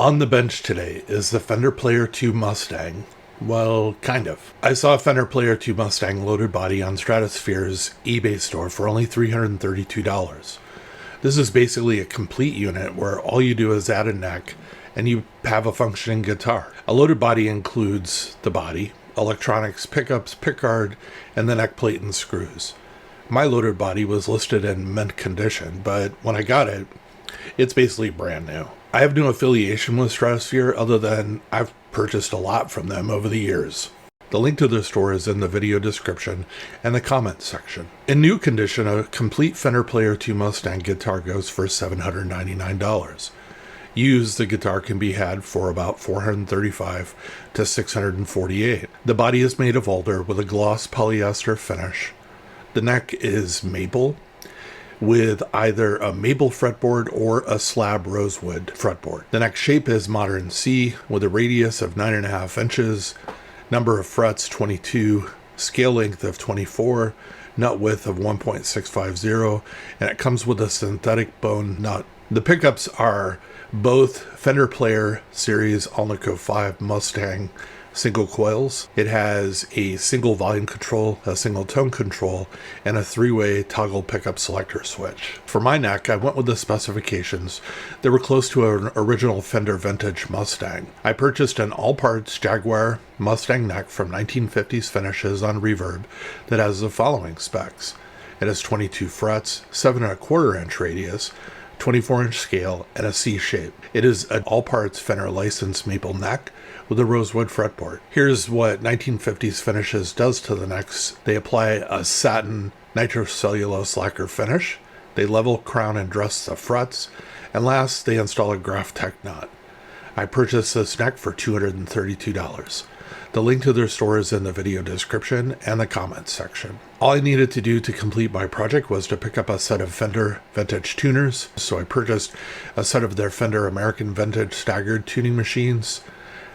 On the bench today is the Fender Player 2 Mustang. Well, kind of. I saw a Fender Player 2 Mustang loaded body on Stratosphere's eBay store for only $332. This is basically a complete unit where all you do is add a neck and you have a functioning guitar. A loaded body includes the body, electronics, pickups, pickguard, and the neck plate and screws. My loaded body was listed in mint condition, but when I got it, it's basically brand new. I have no affiliation with Stratosphere other than I've purchased a lot from them over the years. The link to their store is in the video description and the comments section. In new condition, a complete Fender Player 2 Mustang guitar goes for $799. Used, the guitar can be had for about $435 to $648. The body is made of alder with a gloss polyester finish. The neck is maple, with either a maple fretboard or a slab rosewood fretboard. The neck shape is modern C with a radius of 9.5 inches, number of frets 22, scale length of 24, nut width of 1.650, and it comes with a synthetic bone nut. The pickups are both Fender Player Series Alnico 5 Mustang single coils. It has a single volume control, a single tone control, and a 3-way toggle pickup selector switch. For my neck, I went with the specifications that were close to an original Fender vintage Mustang. I purchased an all-parts Jaguar Mustang neck from 1950s finishes on Reverb that has the following specs. It has 22 frets, 7.25 inch radius, 24-inch scale, and a C shape. It is an all-parts Fender licensed maple neck with a rosewood fretboard. Here's what 1950s finishes does to the necks. They apply a satin nitrocellulose lacquer finish. They level, crown, and dress the frets. And last, they install a Graphtec nut. I purchased this neck for $232. The link to their store is in the video description and the comments section. All I needed to do to complete my project was to pick up a set of Fender vintage tuners, so I purchased a set of their Fender American Vintage staggered tuning machines.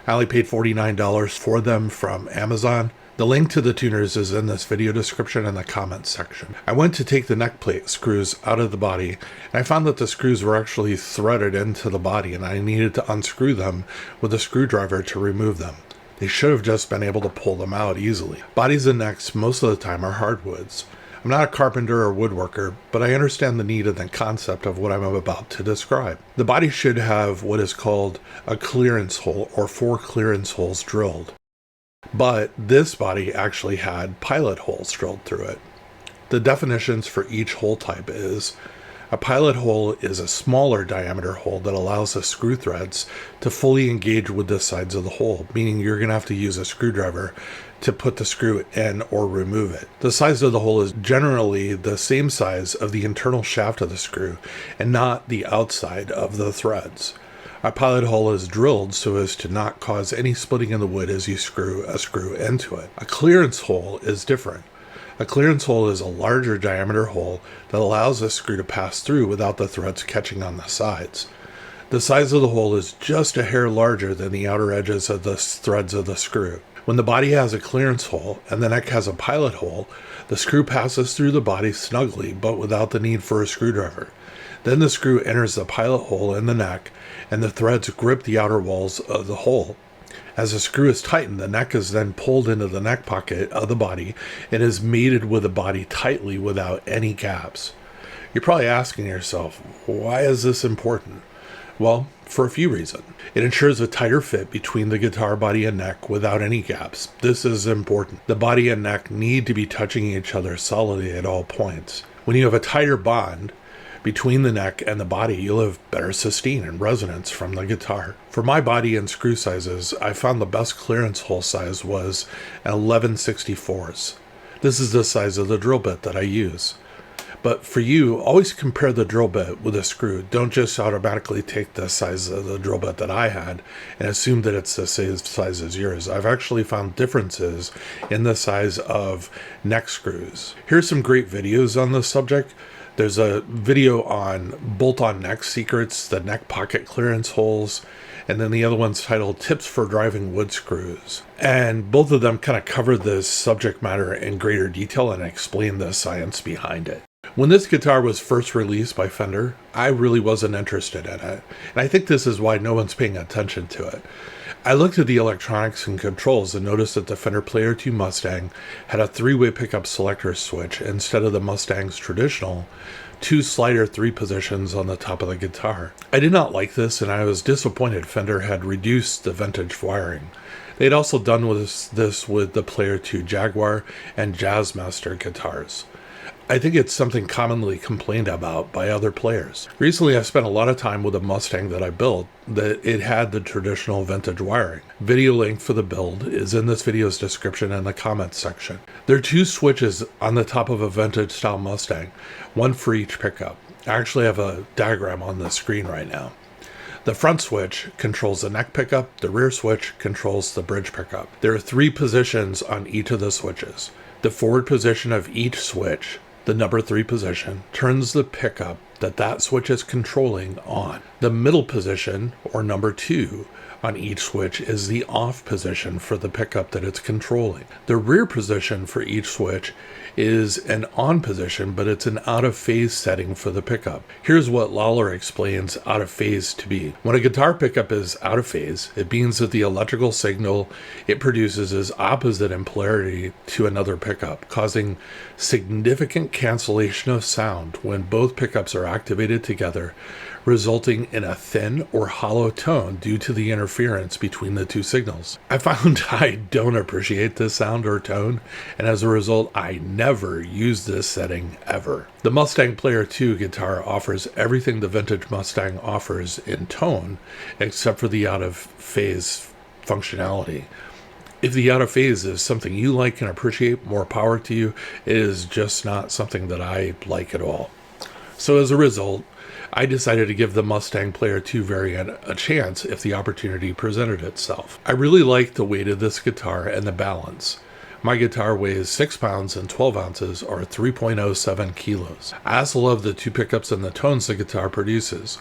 I only paid $49 for them from Amazon. The link to the tuners is in this video description and the comments section. I went to take the neck plate screws out of the body, and I found that the screws were actually threaded into the body, and I needed to unscrew them with a screwdriver to remove them. They should have just been able to pull them out easily. Bodies and necks most of the time are hardwoods. I'm not a carpenter or woodworker, but I understand the need and the concept of what I'm about to describe. The body should have what is called a clearance hole or 4 clearance holes drilled. But this body actually had pilot holes drilled through it. The definitions for each hole type is: a pilot hole is a smaller diameter hole that allows the screw threads to fully engage with the sides of the hole, meaning you're going to have to use a screwdriver to put the screw in or remove it. The size of the hole is generally the same size of the internal shaft of the screw and not the outside of the threads. A pilot hole is drilled so as to not cause any splitting in the wood as you screw a screw into it. A clearance hole is different. A clearance hole is a larger diameter hole that allows the screw to pass through without the threads catching on the sides. The size of the hole is just a hair larger than the outer edges of the threads of the screw. When the body has a clearance hole and the neck has a pilot hole, the screw passes through the body snugly but without the need for a screwdriver. Then the screw enters the pilot hole in the neck and the threads grip the outer walls of the hole. As the screw is tightened, the neck is then pulled into the neck pocket of the body and is mated with the body tightly without any gaps. You're probably asking yourself, why is this important? Well, for a few reasons. It ensures a tighter fit between the guitar body and neck without any gaps. This is important. The body and neck need to be touching each other solidly at all points. When you have a tighter bond between the neck and the body, you'll have better sustain and resonance from the guitar. For my body and screw sizes, I found the best clearance hole size was an 11/64. This is the size of the drill bit that I use. But for you, always compare the drill bit with a screw. Don't just automatically take the size of the drill bit that I had and assume that it's the same size as yours. I've actually found differences in the size of neck screws. Here's some great videos on this subject. There's a video on bolt-on neck secrets, the neck pocket clearance holes, and then the other one's titled Tips for Driving Wood Screws. And both of them kind of cover this subject matter in greater detail and explain the science behind it. When this guitar was first released by Fender, I really wasn't interested in it, and I think this is why no one's paying attention to it. I looked at the electronics and controls and noticed that the Fender Player 2 Mustang had a 3-way pickup selector switch instead of the Mustang's traditional 2 slider 3 positions on the top of the guitar. I did not like this, and I was disappointed Fender had reduced the vintage wiring. They'd also done this with the Player 2 Jaguar and Jazzmaster guitars. I think it's something commonly complained about by other players. Recently, I spent a lot of time with a Mustang that I built that it had the traditional vintage wiring. Video link for the build is in this video's description and the comments section. There are 2 switches on the top of a vintage style Mustang, one for each pickup. I actually have a diagram on the screen right now. The front switch controls the neck pickup, the rear switch controls the bridge pickup. There are 3 positions on each of the switches. The forward position of each switch, the number 3 position, turns the pickup that switch is controlling on. The middle position, or number 2, on each switch is the off position for the pickup that it's controlling. The rear position for each switch is an on position, but it's an out of phase setting for the pickup. Here's what Lawler explains out of phase to be. When a guitar pickup is out of phase, it means that the electrical signal it produces is opposite in polarity to another pickup, causing significant cancellation of sound when both pickups are activated together, resulting in a thin or hollow tone due to the interference between the 2 signals. I found I don't appreciate this sound or tone, and as a result, I never use this setting ever. The Mustang Player 2 guitar offers everything the vintage Mustang offers in tone, except for the out of phase functionality. If the out of phase is something you like and appreciate, more power to you. It is just not something that I like at all. So as a result, I decided to give the Mustang Player 2 variant a chance if the opportunity presented itself. I really like the weight of this guitar and the balance. My guitar weighs 6 pounds and 12 ounces, or 3.07 kilos. I also love the 2 pickups and the tones the guitar produces.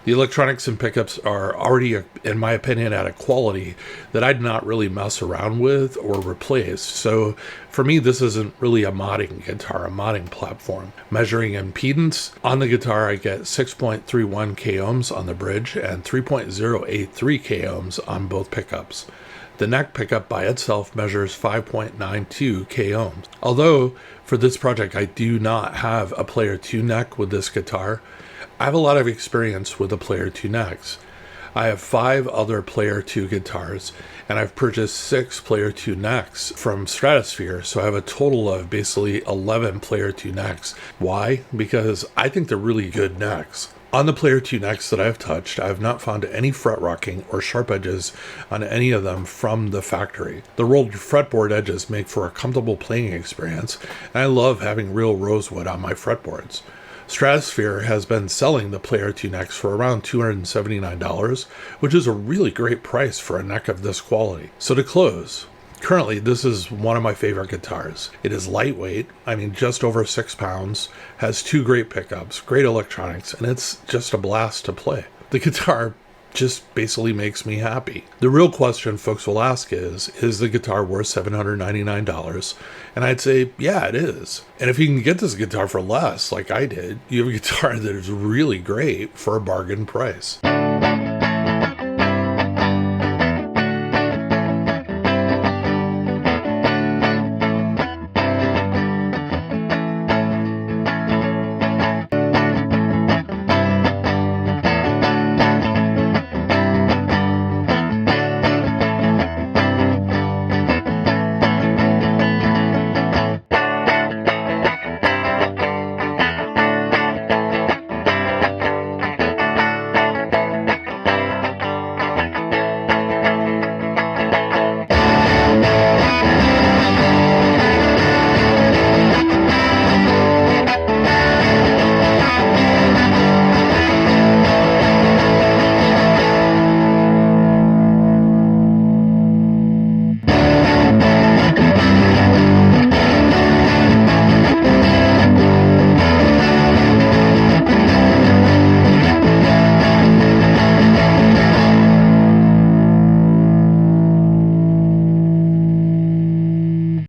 The electronics and pickups are already, in my opinion, at a quality that I'd not really mess around with or replace. So for me, this isn't really a modding guitar, a modding platform. Measuring impedance, on the guitar I get 6.31 k ohms on the bridge and 3.083 k ohms on both pickups. The neck pickup by itself measures 5.92 k ohms. Although for this project I do not have a Player 2 neck with this guitar, I have a lot of experience with the Player 2 necks. I have 5 other Player 2 guitars, and I've purchased 6 Player 2 necks from Stratosphere, so I have a total of basically 11 Player 2 necks. Why? Because I think they're really good necks. On the Player 2 necks that I've touched, I have not found any fret rocking or sharp edges on any of them from the factory. The rolled fretboard edges make for a comfortable playing experience, and I love having real rosewood on my fretboards. Stratosphere has been selling the Player 2 necks for around $279, which is a really great price for a neck of this quality. So to close, currently this is one of my favorite guitars. It is lightweight, just over 6 pounds, has 2 great pickups, great electronics, and it's just a blast to play. The guitar just basically makes me happy. The real question folks will ask is the guitar worth $799? And I'd say, yeah, it is. And if you can get this guitar for less, like I did, you have a guitar that is really great for a bargain price.